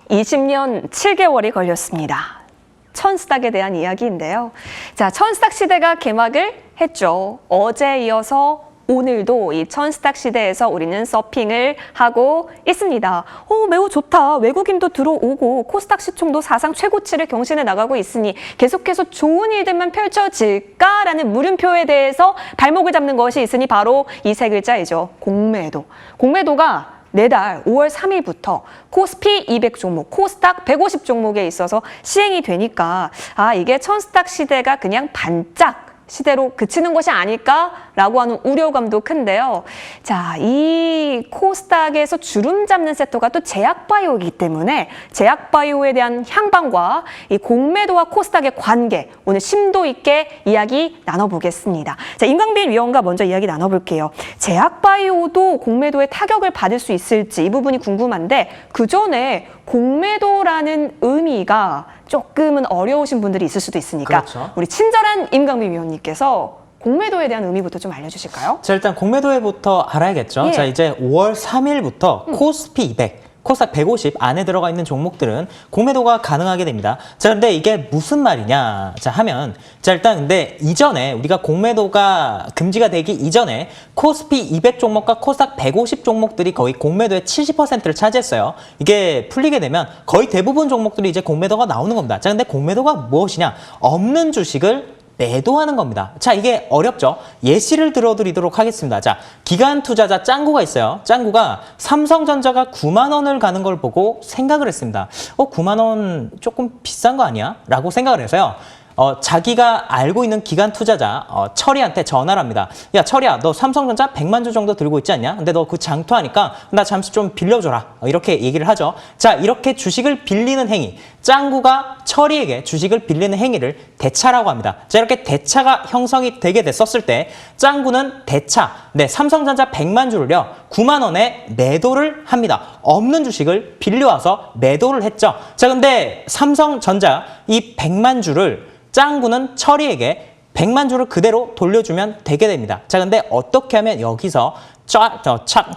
20년 7개월이 걸렸습니다. 천스닥에 대한 이야기인데요. 자, 천스닥 시대가 개막을 했죠. 어제에 이어서 오늘도 이 천스닥 시대에서 우리는 서핑을 하고 있습니다. 매우 좋다. 외국인도 들어오고 코스닥 시총도 사상 최고치를 경신해 나가고 있으니 계속해서 좋은 일들만 펼쳐질까라는 물음표에 대해서 발목을 잡는 것이 있으니 바로 이 세 글자이죠. 공매도. 공매도가 내달 5월 3일부터 코스피 200 종목, 코스닥 150 종목에 있어서 시행이 되니까 이게 천스닥 시대가 그냥 반짝 시대로 그치는 것이 아닐까라고 하는 우려감도 큰데요. 자, 이 코스닥에서 주름 잡는 섹터가 또 제약바이오이기 때문에 제약바이오에 대한 향방과 이 공매도와 코스닥의 관계 오늘 심도 있게 이야기 나눠보겠습니다. 자, 임강빈 위원과 먼저 이야기 나눠볼게요. 제약바이오도 공매도의 타격을 받을 수 있을지 이 부분이 궁금한데 그 전에 공매도라는 의미가 조금은 어려우신 분들이 있을 수도 있으니까 그렇죠. 우리 친절한 임강빈 위원님께서 공매도에 대한 의미부터 좀 알려주실까요? 자, 일단 공매도회부터 알아야겠죠. 예. 자, 이제 5월 3일부터 코스피 200, 코스닥 150 안에 들어가 있는 종목들은 공매도가 가능하게 됩니다. 자, 근데 이게 무슨 말이냐? 자, 하면 자, 일단 근데 이전에 우리가 공매도가 금지가 되기 이전에 코스피 200 종목과 코스닥 150 종목들이 거의 공매도의 70%를 차지했어요. 이게 풀리게 되면 거의 대부분 종목들이 이제 공매도가 나오는 겁니다. 자, 근데 공매도가 무엇이냐? 없는 주식을 매도하는 겁니다. 자, 이게 어렵죠? 예시를 들어드리도록 하겠습니다. 자, 기관 투자자 짱구가 있어요. 짱구가 삼성전자가 9만 원을 가는 걸 보고 생각을 했습니다. 9만 원 조금 비싼 거 아니야? 라고 생각을 해서요. 자기가 알고 있는 기관 투자자 철이한테 전화를 합니다. 야, 철이야, 너 삼성전자 100만 주 정도 들고 있지 않냐? 근데 너 그 장투하니까 나 잠시 좀 빌려줘라. 이렇게 얘기를 하죠. 자, 이렇게 주식을 빌리는 행위. 짱구가 철이에게 주식을 빌리는 행위를 대차라고 합니다. 자, 이렇게 대차가 형성이 되게 됐었을 때 짱구는 대차, 삼성전자 100만 주를요 9만 원에 매도를 합니다. 없는 주식을 빌려와서 매도를 했죠. 자, 근데 삼성전자 이 100만 주를 짱구는 철이에게 100만 주를 그대로 돌려주면 되게 됩니다. 자, 근데 어떻게 하면 여기서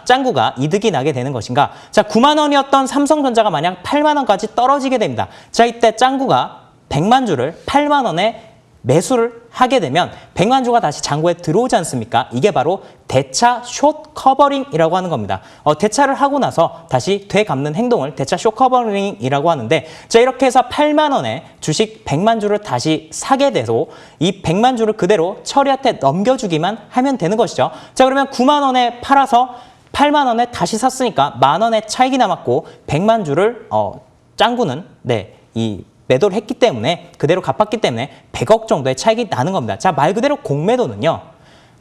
짱구가 이득이 나게 되는 것인가? 자, 9만 원이었던 삼성전자가 만약 8만 원까지 떨어지게 됩니다. 자, 이때 짱구가 100만 주를 8만 원에 매수를 하게 되면 100만 주가 다시 잔고에 들어오지 않습니까? 이게 바로 대차 숏 커버링이라고 하는 겁니다. 대차를 하고 나서 다시 되갚는 행동을 대차 숏 커버링이라고 하는데, 자, 이렇게 해서 8만 원에 주식 100만 주를 다시 사게 돼서 이 100만 주를 그대로 철이한테 넘겨주기만 하면 되는 것이죠. 자, 그러면 9만 원에 팔아서 8만 원에 다시 샀으니까 만 원의 차익이 남았고 100만 주를 짱구는 이 매도를 했기 때문에 그대로 갚았기 때문에 100억 정도의 차익이 나는 겁니다. 자, 말 그대로 공매도는요.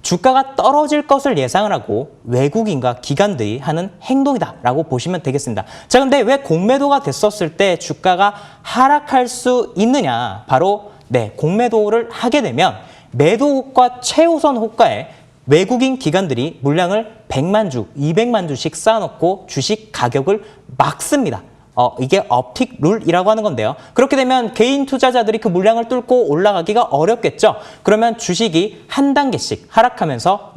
주가가 떨어질 것을 예상을 하고 외국인과 기관들이 하는 행동이다라고 보시면 되겠습니다. 자, 근데 왜 공매도가 됐었을 때 주가가 하락할 수 있느냐? 바로 공매도를 하게 되면 매도호가 최우선 호가에 외국인 기관들이 물량을 100만 주, 200만 주씩 쌓아놓고 주식 가격을 막습니다. 이게 업틱 룰이라고 하는 건데요. 그렇게 되면 개인 투자자들이 그 물량을 뚫고 올라가기가 어렵겠죠. 그러면 주식이 한 단계씩 하락하면서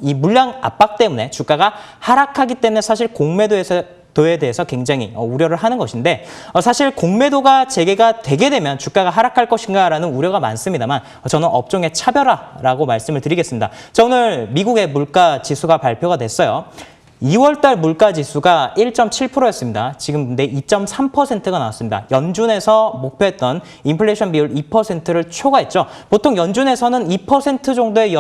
이 물량 압박 때문에 주가가 하락하기 때문에 사실 공매도에 대해서 굉장히 우려를 하는 것인데, 사실 공매도가 재개가 되게 되면 주가가 하락할 것인가라는 우려가 많습니다만 저는 업종의 차별화라고 말씀을 드리겠습니다. 자, 오늘 미국의 물가 지수가 발표가 됐어요. 2월달 물가지수가 1.7%였습니다. 지금 근데 2.3%가 나왔습니다. 연준에서 목표했던 인플레이션 비율 2%를 초과했죠. 보통 연준에서는 2% 정도의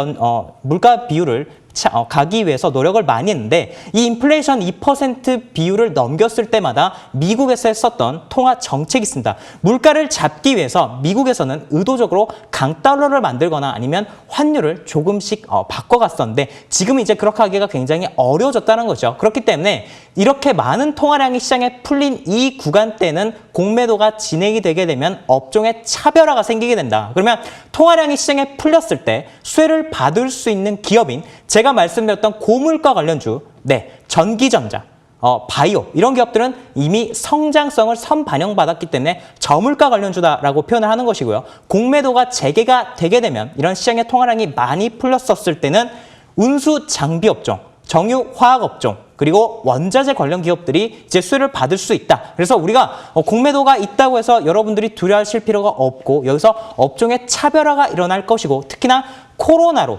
물가 비율을 가기 위해서 노력을 많이 했는데 이 인플레이션 2% 비율을 넘겼을 때마다 미국에서 했었던 통화 정책이 있습니다. 물가를 잡기 위해서 미국에서는 의도적으로 강달러를 만들거나 아니면 환율을 조금씩 바꿔갔었는데 지금 이제 그렇게 하기가 굉장히 어려워졌다는 거죠. 그렇기 때문에 이렇게 많은 통화량이 시장에 풀린 이 구간대는 공매도가 진행이 되게 되면 업종의 차별화가 생기게 된다. 그러면 통화량이 시장에 풀렸을 때 수혜를 받을 수 있는 기업인 제가 말씀드렸던 고물가 관련주, 전기전자, 바이오 이런 기업들은 이미 성장성을 선반영받았기 때문에 저물가 관련주다라고 표현을 하는 것이고요. 공매도가 재개가 되게 되면 이런 시장의 통화량이 많이 풀렸었을 때는 운수 장비 업종, 정유 화학 업종, 그리고 원자재 관련 기업들이 이제 수혜를 받을 수 있다. 그래서 우리가 공매도가 있다고 해서 여러분들이 두려워하실 필요가 없고 여기서 업종의 차별화가 일어날 것이고 특히나 코로나로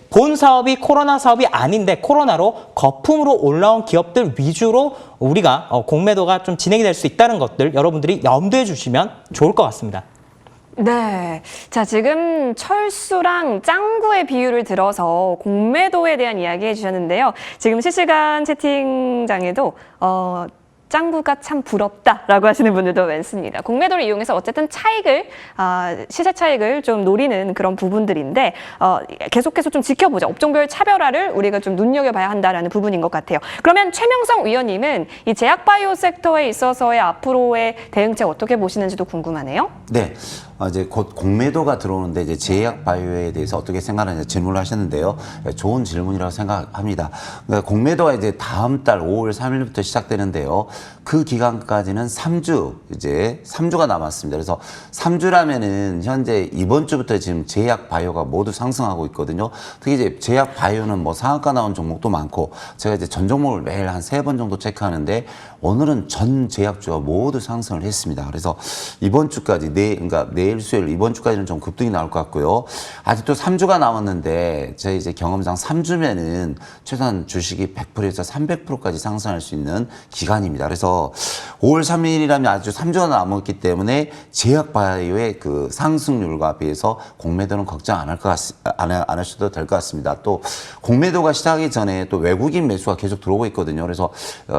본 사업이 코로나 사업이 아닌데 코로나로 거품으로 올라온 기업들 위주로 우리가 공매도가 좀 진행이 될 수 있다는 것들 여러분들이 염두해 주시면 좋을 것 같습니다. 네. 자, 지금 철수랑 짱구의 비유를 들어서 공매도에 대한 이야기 해주셨는데요. 지금 실시간 채팅장에도 짱구가 참 부럽다라고 하시는 분들도 많습니다. 공매도를 이용해서 어쨌든 차익을 시세 차익을 좀 노리는 그런 부분들인데 계속해서 좀 지켜보자. 업종별 차별화를 우리가 좀 눈여겨봐야 한다라는 부분인 것 같아요. 그러면 최명성 위원님은 이 제약바이오 섹터에 있어서의 앞으로의 대응책 어떻게 보시는지도 궁금하네요. 네. 이제 곧 공매도가 들어오는데 이제 제약 바이오에 대해서 어떻게 생각하느냐 질문을 하셨는데요. 좋은 질문이라고 생각합니다. 그러니까 공매도가 이제 다음 달 5월 3일부터 시작되는데요. 그 기간까지는 3주가 남았습니다. 그래서 3주라면은 현재 이번 주부터 지금 제약 바이오가 모두 상승하고 있거든요. 특히 이제 제약 바이오는 뭐 상한가 나온 종목도 많고 제가 이제 전 종목을 매일 한 3번 정도 체크하는데 오늘은 전 제약주가 모두 상승을 했습니다. 그래서 이번 주까지 그러니까 내일 수요일 이번 주까지는 좀 급등이 나올 것 같고요. 아직도 3주가 남았는데 제 이제 경험상 3주면은 최소한 주식이 100%에서 300%까지 상승할 수 있는 기간입니다. 그래서 5월 3일이라면 아주 3주가 남았기 때문에 제약 바이오의 그 상승률과 비해서 공매도는 걱정 안 하셔도 될 것 같습니다. 또 공매도가 시작하기 전에 또 외국인 매수가 계속 들어오고 있거든요. 그래서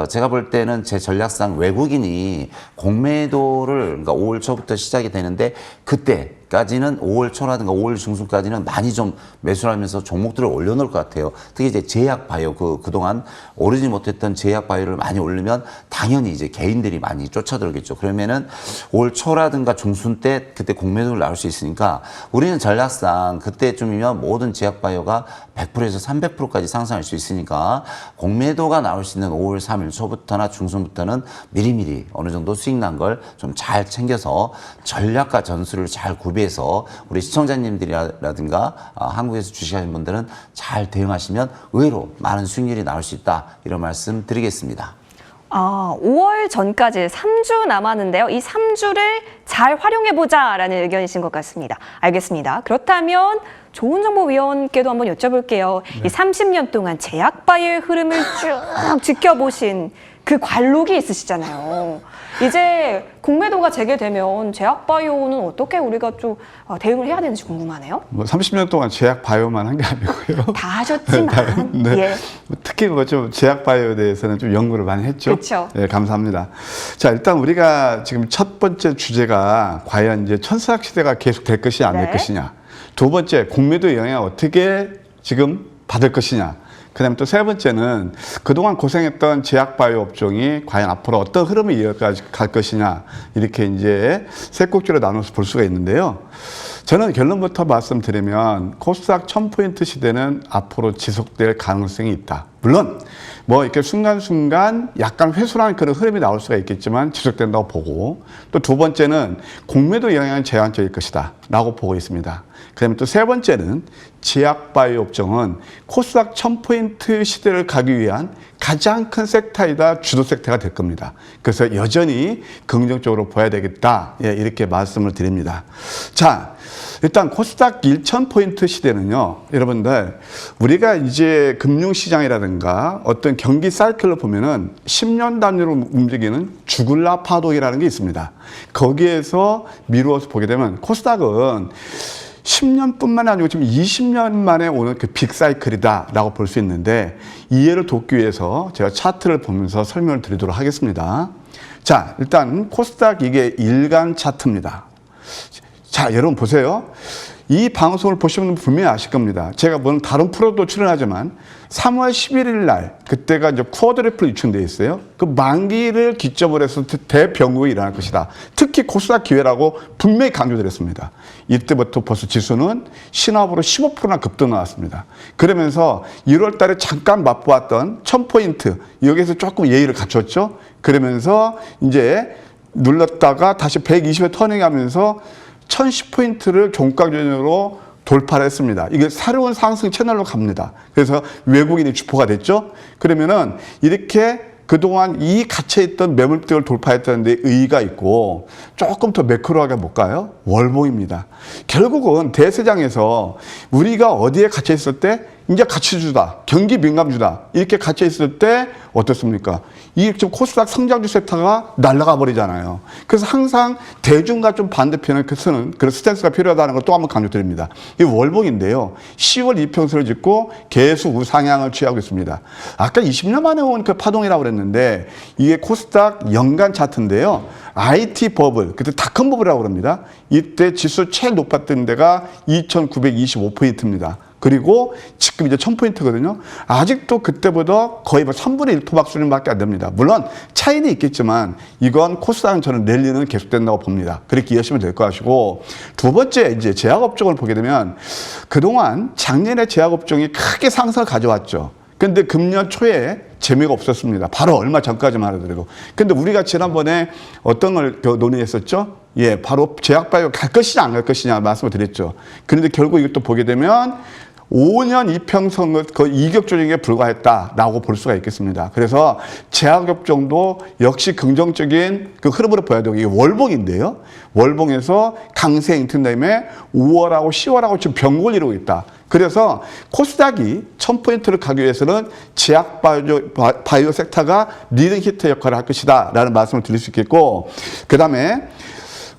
제가 볼 때는 제 전략상 외국인이 공매도를 그러니까 5월 초부터 시작이 되는데 그때까지는 5월 초라든가 5월 중순까지는 많이 좀 매수를 하면서 종목들을 올려놓을 것 같아요. 특히 이제 제약 바이오 그동안 오르지 못했던 제약 바이오를 많이 올리면 당연히 이제 개인들이 많이 쫓아들겠죠. 그러면은 5월 초라든가 중순 때 그때 공매도를 나올 수 있으니까 우리는 전략상 그때쯤이면 모든 제약 바이오가 100%에서 300%까지 상승할 수 있으니까 공매도가 나올 수 있는 5월 3일 초부터나 중순부터는 미리미리 어느 정도 수익 난 걸 좀 잘 챙겨서 전략과 전술을 잘 구비해서 우리 시청자님들이라든가 한국에서 주식하시는 분들은 잘 대응하시면 의외로 많은 수익률이 나올 수 있다. 이런 말씀 드리겠습니다. 5월 전까지 3주 남았는데요. 이 3주를 잘 활용해보자라는 의견이신 것 같습니다. 알겠습니다. 그렇다면 좋은정보위원께도 한번 여쭤볼게요. 이 30년 동안 제약바이오의 흐름을 쭉 지켜보신 그 관록이 있으시잖아요. 이제 공매도가 재개되면 제약바이오는 어떻게 우리가 좀 대응을 해야 되는지 궁금하네요. 뭐 30년 동안 제약바이오만 한 게 아니고요. 다 하셨지만. 네. 예. 특히 좀 제약바이오에 대해서는 좀 연구를 많이 했죠. 그렇죠. 네, 감사합니다. 자, 일단 우리가 지금 첫 번째 주제가 과연 이제 천사학 시대가 계속 될 것이냐 안 될 네. 것이냐. 두 번째 공매도의 영향을 어떻게 지금 받을 것이냐. 그다음에 또 세 번째는 그동안 고생했던 제약바이오 업종이 과연 앞으로 어떤 흐름을 이어갈 것이냐 이렇게 이제 세 꼭지로 나눠서 볼 수가 있는데요. 저는 결론부터 말씀드리면 코스닥 1000포인트 시대는 앞으로 지속될 가능성이 있다. 물론 뭐 이렇게 순간순간 약간 회수라는 그런 흐름이 나올 수가 있겠지만 지속된다고 보고 또 두 번째는 공매도 영향은 제한적일 것이다 라고 보고 있습니다. 그다음에 또 세 번째는 제약바이오 업종은 코스닥 1000포인트 시대를 가기 위한 가장 큰 섹터이다 주도 섹터가 될 겁니다. 그래서 여전히 긍정적으로 봐야 되겠다. 예, 이렇게 말씀을 드립니다. 자, 일단 코스닥 1000포인트 시대는요. 여러분들 우리가 이제 금융시장이라든가 어떤 경기 사이클을 보면은 10년 단위로 움직이는 주글라 파동이라는 게 있습니다. 거기에서 미루어서 보게 되면 코스닥은 10년뿐만 아니고 지금 20년 만에 오는 그 빅사이클이다라고 볼 수 있는데 이해를 돕기 위해서 제가 차트를 보면서 설명을 드리도록 하겠습니다. 자, 일단 코스닥 이게 일간 차트입니다. 자, 여러분 보세요. 이 방송을 보시면 분명히 아실 겁니다. 제가 물론 다른 프로도 출연하지만 3월 11일 날 그때가 이제 쿼드래플 유출되어 있어요. 그 만기를 기점으로 해서 대병국이 일어날 것이다. 특히 코스닥 기회라고 분명히 강조드렸습니다. 이때부터 벌써 지수는 신압으로 15%나 급등 나왔습니다. 그러면서 1월 달에 잠깐 맛보았던 1000포인트 여기서 조금 예의를 갖췄죠. 그러면서 이제 눌렀다가 다시 120에 터닝하면서 1010포인트를 종가 기준으로 돌파를 했습니다. 이게 새로운 상승 채널로 갑니다. 그래서 외국인이 주포가 됐죠. 그러면은 이렇게 그동안 이 갇혀있던 매물대를 돌파했다는 데 의의가 있고 조금 더 매크로하게 볼까요? 월봉입니다. 결국은 대세장에서 우리가 어디에 갇혀있을 때 이제 가치주다, 경기 민감주다 이렇게 갇혀있을 때 어떻습니까? 이 지금 코스닥 성장주 섹터가 날아가 버리잖아요. 그래서 항상 대중과 좀 반대편을 쓰는 그런 스탠스가 필요하다는 걸 또 한번 강조드립니다. 이 월봉인데요. 10월 이평선을 짚고 계속 우상향을 취하고 있습니다. 아까 20년 만에 온 그 파동이라고 그랬는데 이게 코스닥 연간 차트인데요. IT 버블, 그때 닷컴 버블이라고 그럽니다. 이때 지수 제일 높았던 데가 2,925포인트입니다. 그리고 지금 이제 1000포인트거든요. 아직도 그때보다 거의 뭐 3분의 1 토막 수준밖에 안 됩니다. 물론 차이는 있겠지만 이건 코스닥은 저는 랠리는 계속된다고 봅니다. 그렇게 이해하시면 될 것 같고 두 번째 이제 제약업종을 보게 되면 그동안 작년에 제약업종이 크게 상승을 가져왔죠. 근데 금년 초에 재미가 없었습니다. 바로 얼마 전까지만 하더라도. 근데 우리가 지난번에 어떤 걸 논의했었죠? 예, 바로 제약바이오 갈 것이냐 안 갈 것이냐 말씀을 드렸죠. 그런데 결국 이것도 보게 되면 5년 이평선을 거의 이격 조정에 불과했다라고 볼 수가 있겠습니다. 그래서 제약업종도 역시 긍정적인 그 흐름으로 보여야 되고 이게 월봉인데요. 월봉에서 강세 튼 다음에 5월하고 10월하고 지금 병골 이루고 있다. 그래서 코스닥이 1000포인트를 가기 위해서는 제약바이오 섹터가 리딩 히트 역할을 할 것이다 라는 말씀을 드릴 수 있겠고 그 다음에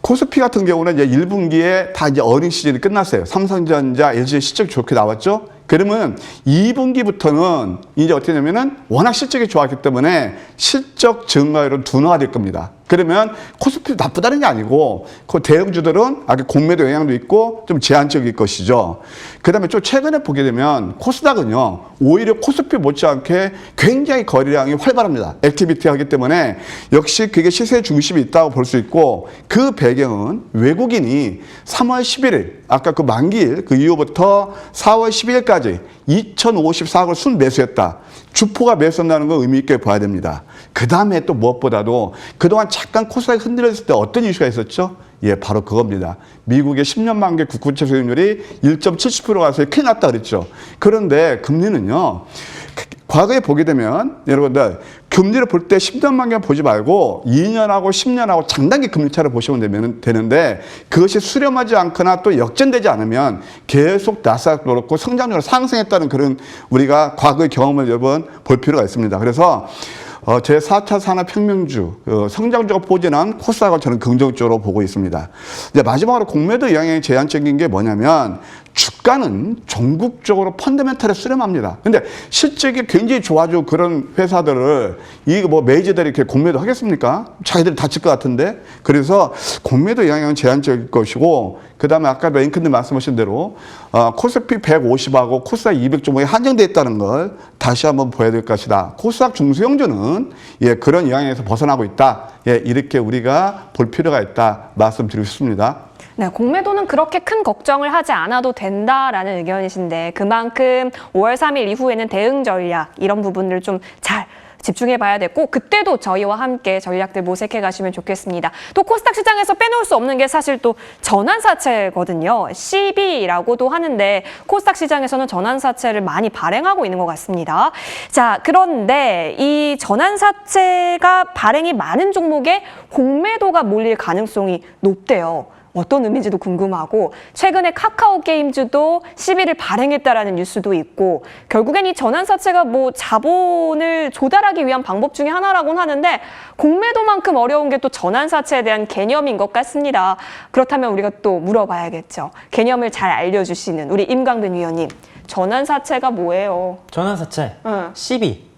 코스피 같은 경우는 이제 1분기에 다 이제 어닝 시즌이 끝났어요. 삼성전자, LG 실적이 좋게 나왔죠. 그러면 2분기부터는 이제 어떻게 되냐면은 워낙 실적이 좋았기 때문에 실적 증가율은 둔화가 될 겁니다. 그러면 코스피 나쁘다는 게 아니고 그 대형주들은 아까 공매도 영향도 있고 좀 제한적일 것이죠. 그 다음에 좀 최근에 보게 되면 코스닥은요 오히려 코스피 못지않게 굉장히 거래량이 활발합니다. 액티비티 하기 때문에 역시 그게 시세 중심이 있다고 볼 수 있고 그 배경은 외국인이 3월 11일 아까 그 만기일 그 이후부터 4월 12일까지 2,054억을 순매수했다. 주포가 매수한다는 걸 의미 있게 봐야 됩니다. 그 다음에 또 무엇보다도 그동안 잠깐 코스닥이 흔들렸을 때 어떤 이슈가 있었죠? 예, 바로 그겁니다. 미국의 10년 만기 국채 수익률이 1.70% 가서 큰일 났다 그랬죠. 그런데 금리는요. 과거에 보게 되면 여러분들 금리를 볼 때 10년 만기만 보지 말고 2년하고 10년하고 장단기 금리차를 보시면 되는데 그것이 수렴하지 않거나 또 역전되지 않으면 계속 나스닥도 그렇고 성장률을 상승했다는 그런 우리가 과거의 경험을 여러분 볼 필요가 있습니다. 그래서 제4차 산업혁명주, 성장주가 포진한 코스닥을 저는 긍정적으로 보고 있습니다. 이제 마지막으로 공매도 영향이 제한적인 게 뭐냐면 주가는 전국적으로 펀더멘털에 수렴합니다. 근데 실적이 굉장히 좋아지고 그런 회사들을 이 뭐 메이저들이 이렇게 공매도 하겠습니까? 자기들이 다칠 것 같은데. 그래서 공매도 영향은 제한적일 것이고 그 다음에 아까 앵커님 말씀하신 대로 코스피 150하고 코스닥 200 종목에 한정되어 있다는 걸 다시 한번 보여야 될 것이다. 코스닥 중소형주는 예, 그런 영향에서 벗어나고 있다. 예, 이렇게 우리가 볼 필요가 있다 말씀드리고 싶습니다. 네, 공매도는 그렇게 큰 걱정을 하지 않아도 된다라는 의견이신데 그만큼 5월 3일 이후에는 대응 전략 이런 부분을 좀 잘 집중해 봐야 됐고 그때도 저희와 함께 전략들 모색해 가시면 좋겠습니다. 또 코스닥 시장에서 빼놓을 수 없는 게 사실 또 전환사채거든요. CB라고도 하는데 코스닥 시장에서는 전환사채를 많이 발행하고 있는 것 같습니다. 자, 그런데 이 전환사채가 발행이 많은 종목에 공매도가 몰릴 가능성이 높대요. 어떤 의미인지도 궁금하고 최근에 카카오 게임즈도 CB를 발행했다라는 뉴스도 있고 결국엔 이 전환사채가 뭐 자본을 조달하기 위한 방법 중에 하나라고는 하는데 공매도만큼 어려운 게 또 전환사채에 대한 개념인 것 같습니다. 그렇다면 우리가 또 물어봐야겠죠. 개념을 잘 알려주시는 우리 임강근 위원님. 전환사채가 뭐예요? 전환사채, 응. CB.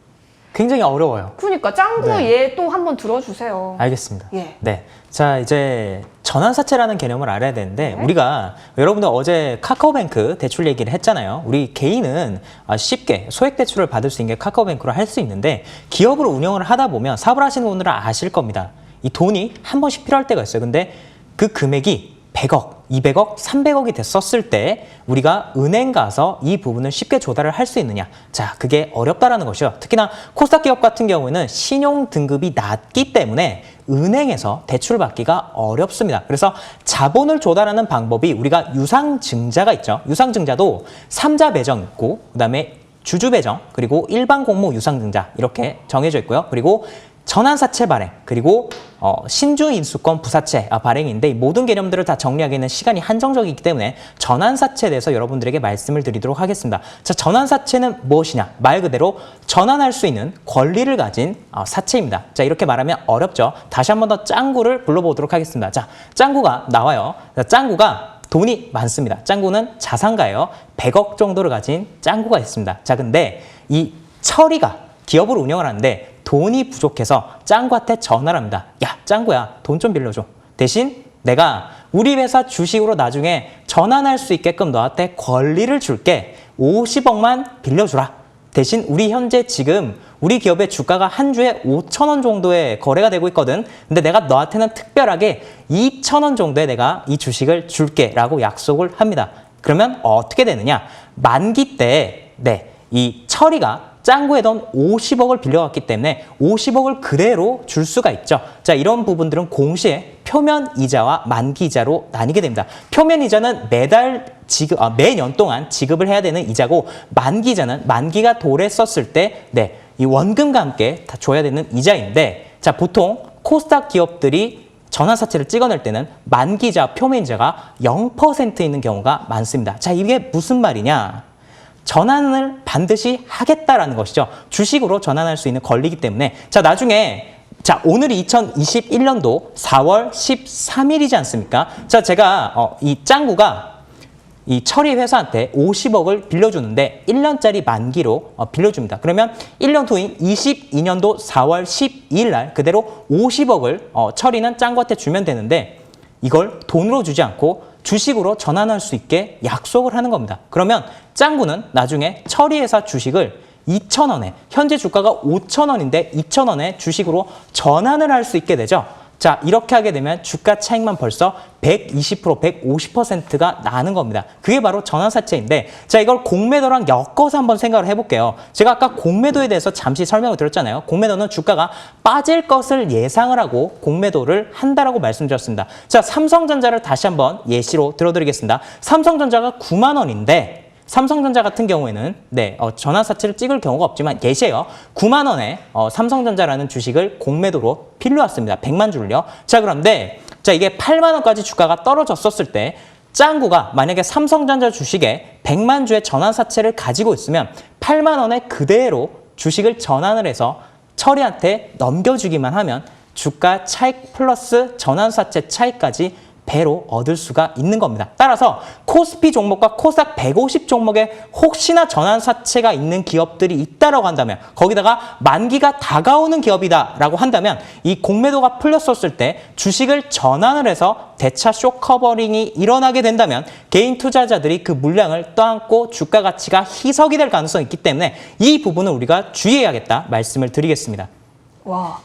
굉장히 어려워요. 그러니까 짱구 네. 얘 또 한번 들어주세요. 알겠습니다. 예. 네. 자, 이제 전환사채라는 개념을 알아야 되는데 우리가 여러분들 어제 카카오뱅크 대출 얘기를 했잖아요. 우리 개인은 쉽게 소액 대출을 받을 수 있는 게 카카오뱅크로 할 수 있는데 기업으로 운영을 하다 보면 사업을 하시는 분들은 아실 겁니다. 이 돈이 한 번씩 필요할 때가 있어요. 근데 그 금액이 100억, 200억, 300억이 됐었을 때 우리가 은행 가서 이 부분을 쉽게 조달을 할 수 있느냐. 자, 그게 어렵다라는 것이죠. 특히나 코스닥 기업 같은 경우에는 신용 등급이 낮기 때문에 은행에서 대출 받기가 어렵습니다. 그래서 자본을 조달하는 방법이 우리가 유상증자가 있죠. 유상증자도 3자 배정 있고 그다음에 주주 배정 그리고 일반 공모 유상증자 이렇게 정해져 있고요. 그리고 전환사채 발행 그리고 신주인수권 부사채 발행인데 이 모든 개념들을 다 정리하기에는 시간이 한정적이기 때문에 전환사채에 대해서 여러분들에게 말씀을 드리도록 하겠습니다. 자, 전환사채는 무엇이냐? 말 그대로 전환할 수 있는 권리를 가진 사채입니다. 자, 이렇게 말하면 어렵죠. 다시 한 번 더 짱구를 불러보도록 하겠습니다. 자, 짱구가 나와요. 자, 짱구가 돈이 많습니다. 짱구는 자산가예요. 100억 정도를 가진 짱구가 있습니다. 자, 근데 이 철이가 기업을 운영을 하는데 돈이 부족해서 짱구한테 전화를 합니다. 야, 짱구야, 돈 좀 빌려줘. 대신 내가 우리 회사 주식으로 나중에 전환할 수 있게끔 너한테 권리를 줄게. 50억만 빌려주라. 대신 우리 현재 지금 우리 기업의 주가가 한 주에 5,000원 정도의 거래가 되고 있거든. 근데 내가 너한테는 특별하게 2,000원 정도에 내가 이 주식을 줄게 라고 약속을 합니다. 그러면 어떻게 되느냐? 만기 때 이 철이가 짱구에 돈 50억을 빌려갔기 때문에 50억을 그대로 줄 수가 있죠. 자, 이런 부분들은 동시에 표면 이자와 만기 이자로 나뉘게 됩니다. 표면 이자는 매달 매년 동안 지급을 해야 되는 이자고 만기 이자는 만기가 도래했었을 때 이 원금과 함께 다 줘야 되는 이자인데 자, 보통 코스닥 기업들이 전환사채를 찍어낼 때는 만기이자 표면이자가 0% 있는 경우가 많습니다. 자, 이게 무슨 말이냐? 전환을 반드시 하겠다라는 것이죠. 주식으로 전환할 수 있는 권리이기 때문에 자, 나중에 자, 오늘이 2021년도 4월 13일이지 않습니까? 자, 제가 이 짱구가 이 철이 회사한테 50억을 빌려주는데 1년짜리 만기로 빌려줍니다. 그러면 1년 후인 22년도 4월 12일 날 그대로 50억을 철이는 짱구한테 주면 되는데 이걸 돈으로 주지 않고 주식으로 전환할 수 있게 약속을 하는 겁니다. 그러면 짱구는 나중에 철이회사 주식을 2,000원에 현재 주가가 5,000원인데 2,000원에 주식으로 전환을 할 수 있게 되죠. 자, 이렇게 하게 되면 주가 차익만 벌써 120%, 150%가 나는 겁니다. 그게 바로 전환사채인데 자, 이걸 공매도랑 엮어서 한번 생각을 해볼게요. 제가 아까 공매도에 대해서 잠시 설명을 드렸잖아요. 공매도는 주가가 빠질 것을 예상을 하고 공매도를 한다라고 말씀드렸습니다. 자, 삼성전자를 다시 한번 예시로 들어드리겠습니다. 삼성전자가 9만 원인데 삼성전자 같은 경우에는 전환사채를 찍을 경우가 없지만 예시예요. 9만 원에 삼성전자라는 주식을 공매도로 빌려왔습니다. 100만 주를요. 자, 그런데 자, 이게 8만 원까지 주가가 떨어졌었을 때 짱구가 만약에 삼성전자 주식에 100만 주의 전환사채를 가지고 있으면 8만 원에 그대로 주식을 전환을 해서 철이한테 넘겨주기만 하면 주가 차익 플러스 전환사채 차익까지 배로 얻을 수가 있는 겁니다. 따라서 코스피 종목과 코스닥 150 종목에 혹시나 전환사채가 있는 기업들이 있다라고 한다면 거기다가 만기가 다가오는 기업이다라고 한다면 이 공매도가 풀렸었을 때 주식을 전환을 해서 대차 쇼커버링이 일어나게 된다면 개인 투자자들이 그 물량을 떠안고 주가 가치가 희석이 될 가능성이 있기 때문에 이 부분을 우리가 주의해야겠다 말씀을 드리겠습니다. 와.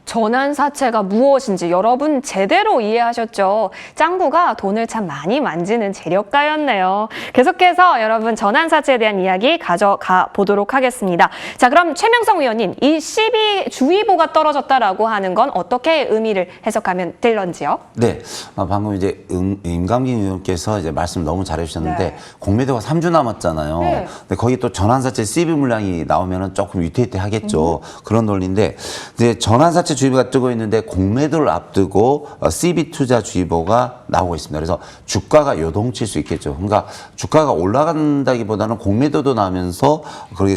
전환사채가 무엇인지 여러분 제대로 이해하셨죠? 짱구가 돈을 참 많이 만지는 재력가였네요. 계속해서 여러분 전환사채에 대한 이야기 가져가 보도록 하겠습니다. 자, 그럼 최명성 위원님, 이 12주의보가 떨어졌다라고 하는 건 어떻게 의미를 해석하면 될런지요? 네, 방금 이제 임감기 의원께서 이제 말씀 너무 잘해주셨는데 네. 공매도가 3주 남았잖아요. 네. 근데 거기 또 전환사채 CB 물량이 나오면은 조금 위태위태하겠죠. 그런 논리인데 이제 전환사채 주의보가 뜨고 있는데 공매도를 앞두고 CB 투자 주의보가 나오고 있습니다. 그래서 주가가 요동칠 수 있겠죠. 그러니까 주가가 올라간다기보다는 공매도도 나면서 그렇게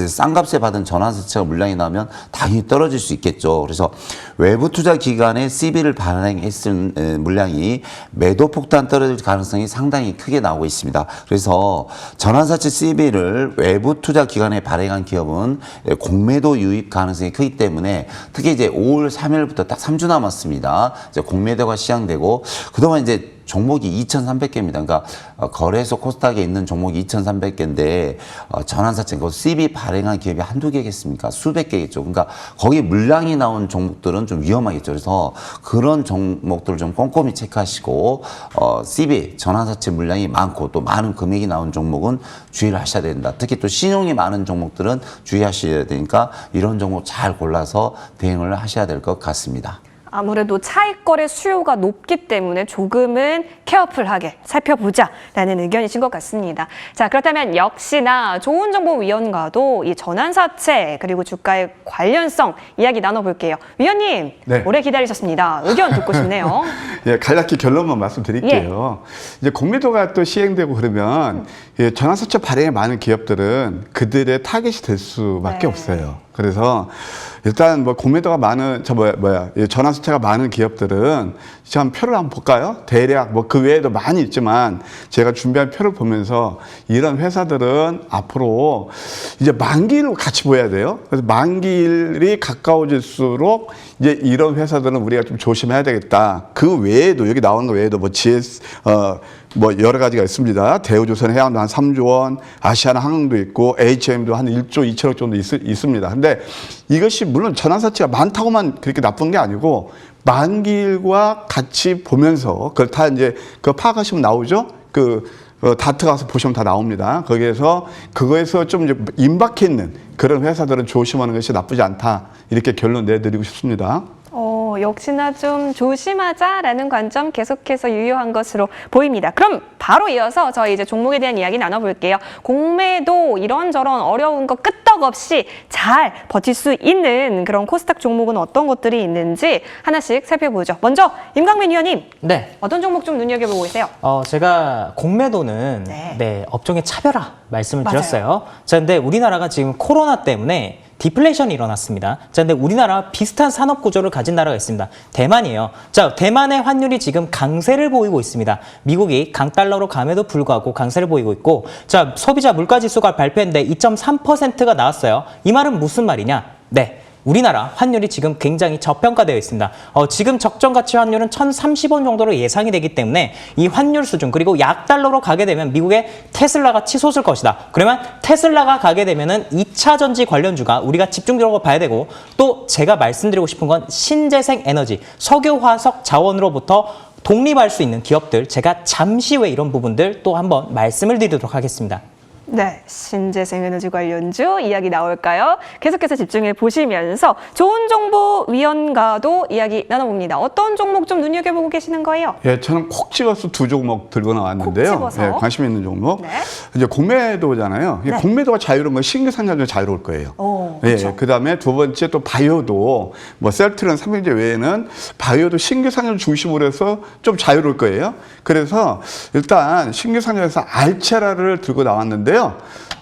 싼 값에 받은 전환사채가 물량이 나면 당연히 떨어질 수 있겠죠. 그래서 외부 투자 기관에 CB를 발행했을 물량이 매도 폭탄 떨어질 가능성이 상당히 크게 나오고 있습니다. 그래서 전환사채 CB를 외부 투자 기관에 발행한 기업은 공매도 유입 가능성이 크기 때문에 특히 이제 5월 3일부터 딱 3주 남았습니다. 이제 공매도가 시작되고 그동안 이제 종목이 2,300개입니다. 그러니까 거래소 코스닥에 있는 종목이 2,300개인데 전환사채, 그 CB 발행한 기업이 한두 개겠습니까? 수백 개겠죠. 그러니까 거기 물량이 나온 종목들은 좀 위험하겠죠. 그래서 그런 종목들을 좀 꼼꼼히 체크하시고 CB 전환사채 물량이 많고 또 많은 금액이 나온 종목은 주의를 하셔야 된다. 특히 또 신용이 많은 종목들은 주의하셔야 되니까 이런 종목 잘 골라서 대응을 하셔야 될 것 같습니다. 아무래도 차익거래 수요가 높기 때문에 조금은 케어풀하게 살펴보자라는 의견이신 것 같습니다. 자, 그렇다면 역시나 좋은정보위원과도 이 전환사채 그리고 주가의 관련성 이야기 나눠볼게요. 위원님, 네. 오래 기다리셨습니다. 의견 듣고 싶네요. 예, 간략히 결론만 말씀드릴게요. 이제 공매도가 또 시행되고 그러면 예, 전환사채 발행에 많은 기업들은 그들의 타겟이 될 수밖에 네. 없어요. 그래서 일단 뭐 공매도가 많은 전환사채가 많은 기업들은 참 표를 한번 볼까요? 대략 뭐 그 외에도 많이 있지만 제가 준비한 표를 보면서 이런 회사들은 앞으로 이제 만기를 같이 보여야 돼요. 그래서 만기일이 가까워질수록 이제 이런 회사들은 우리가 좀 조심해야 되겠다. 그 외에도 여기 나오는 거 외에도 뭐 GS 뭐 여러 가지가 있습니다. 대우조선 해양도 한 3조 원, 아시아나항공도 있고 HM도 한 1조 2천억 정도 있습니다. 근데 이것이 물론 전환사채가 많다고만 그렇게 나쁜 게 아니고 만기일과 같이 보면서 그걸 다 이제 그거 파악하시면 나오죠. 다트 가서 보시면 다 나옵니다. 거기에서 그거에서 좀 이제 임박해 있는 그런 회사들은 조심하는 것이 나쁘지 않다. 이렇게 결론 내드리고 싶습니다. 역시나 좀 조심하자라는 관점 계속해서 유효한 것으로 보입니다. 그럼 바로 이어서 저희 이제 종목에 대한 이야기 나눠볼게요. 공매도 이런저런 어려운 거 끄떡없이 잘 버틸 수 있는 그런 코스닥 종목은 어떤 것들이 있는지 하나씩 살펴보죠. 먼저 임강민 위원님, 네. 어떤 종목 좀 눈여겨보고 계세요? 제가 공매도는 네. 업종의 차별화 말씀을 맞아요. 드렸어요. 자, 근데 우리나라가 지금 코로나 때문에 디플레이션이 일어났습니다. 자, 근데 우리나라 비슷한 산업 구조를 가진 나라가 있습니다. 대만이에요. 자, 대만의 환율이 지금 강세를 보이고 있습니다. 미국이 강달러로 감에도 불구하고 강세를 보이고 있고, 자, 소비자 물가지수가 발표했는데 2.3%가 나왔어요. 이 말은 무슨 말이냐? 네. 우리나라 환율이 지금 굉장히 저평가되어 있습니다. 지금 적정가치 환율은 1,030원 정도로 예상이 되기 때문에 이 환율 수준 그리고 약달러로 가게 되면 미국의 테슬라가 치솟을 것이다. 그러면 테슬라가 가게 되면은 2차 전지 관련주가 우리가 집중적으로 봐야 되고 또 제가 말씀드리고 싶은 건 신재생 에너지, 석유, 화석 자원으로부터 독립할 수 있는 기업들 제가 잠시 후에 이런 부분들 또 한번 말씀을 드리도록 하겠습니다. 네, 신재생에너지 관련주 이야기 나올까요? 계속해서 집중해 보시면서 좋은정보위원과도 이야기 나눠봅니다. 어떤 종목 좀 눈여겨보고 계시는 거예요? 예, 저는 콕 찍어서 두 종목 들고 나왔는데요. 콕 집어서? 예, 관심 있는 종목. 네. 이제 공매도잖아요. 네. 공매도가 자유로운 건 신규 상장도 자유로울 거예요. 그렇죠. 예, 그다음에 두 번째 또 바이오도 뭐 셀트리온 삼성제 외에는 바이오도 신규 상장 중심으로 해서 좀 자유로울 거예요. 그래서 일단 신규 상장에서 알체라를 들고 나왔는데요.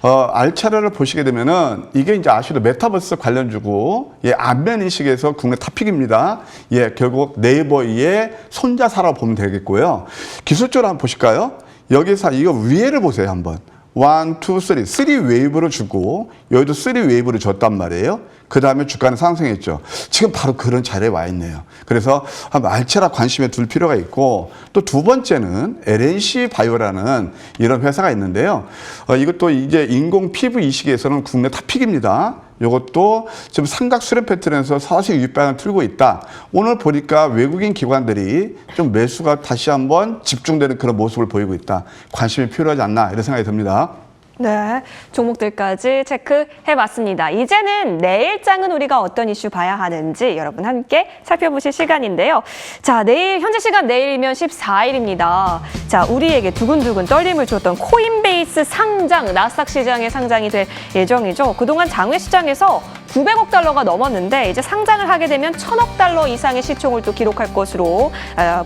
알차라를 보시게 되면은 이게 이제 아시도 메타버스 관련주고 예, 안면 인식에서 국내 탑픽입니다. 예, 결국 네이버의 손자사라고 보면 되겠고요. 기술적으로 한번 보실까요? 여기서 이거 위에를 보세요, 한번. 1, 2, 3. 3 웨이브를 주고 여기도 3 웨이브를 줬단 말이에요. 그 다음에 주가는 상승했죠. 지금 바로 그런 자리에 와 있네요. 그래서 알체라 관심에 둘 필요가 있고 또 두 번째는 LNC 바이오라는 이런 회사가 있는데요. 이것도 이제 인공 피부 이식에서는 국내 탑픽입니다. 이것도 지금 삼각 수렴 패턴에서 사실 윗방을 틀고 있다. 오늘 보니까 외국인 기관들이 좀 매수가 다시 한번 집중되는 그런 모습을 보이고 있다. 관심이 필요하지 않나 이런 생각이 듭니다. 네, 종목들까지 체크해봤습니다. 이제는 내일장은 우리가 어떤 이슈 봐야 하는지 여러분 함께 살펴보실 시간인데요. 자, 현재 시간 내일이면 14일입니다. 자, 우리에게 두근두근 떨림을 줬던 코인베이스 상장, 나스닥 시장에 상장이 될 예정이죠. 그동안 장외 시장에서 900억 달러가 넘었는데 이제 상장을 하게 되면 1,000억 달러 이상의 시총을 또 기록할 것으로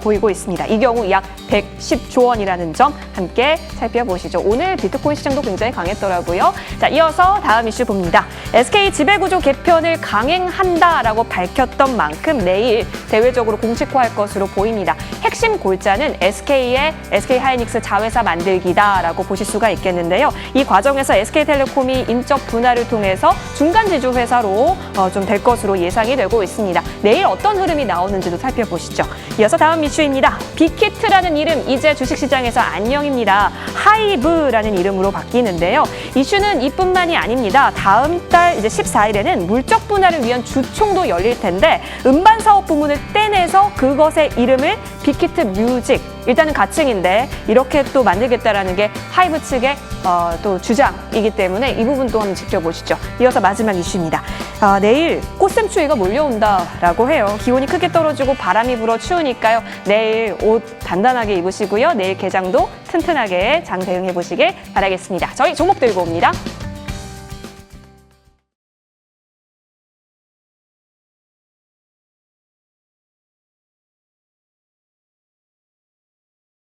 보이고 있습니다. 이 경우 약 110조 원이라는 점 함께 살펴보시죠. 오늘 비트코인 시장도 굉장히 강했더라고요. 자, 이어서 다음 이슈 봅니다. SK 지배구조 개편을 강행한다라고 밝혔던 만큼 내일 대외적으로 공식화할 것으로 보입니다. 핵심 골자는 SK 하이닉스 자회사 만들기다라고 보실 수가 있겠는데요. 이 과정에서 SK텔레콤이 인적 분할을 통해서 중간 지주 회사로 좀 될 것으로 예상이 되고 있습니다. 내일 어떤 흐름이 나오는지도 살펴보시죠. 이어서 다음 이슈입니다. 빅히트라는 이름 이제 주식시장에서 안녕입니다. 하이브라는 이름으로 바뀌는데요. 이슈는 이뿐만이 아닙니다. 다음 달 이제 14일에는 물적 분할을 위한 주총도 열릴 텐데 음반 사업 부문을 떼내서 그것의 이름을 빅히트 뮤직, 일단은 가칭인데 이렇게 또 만들겠다라는 게 하이브 측의 또 주장이기 때문에 이 부분도 한번 지켜보시죠. 이어서 마지막 이슈입니다. 내일 꽃샘추위가 몰려온다라고 해요. 기온이 크게 떨어지고 바람이 불어 추우니까요. 내일 옷 단단하게 입으시고요. 내일 개장도 튼튼하게 장 대응해 보시길 바라겠습니다. 저희 종목 들고 옵니다.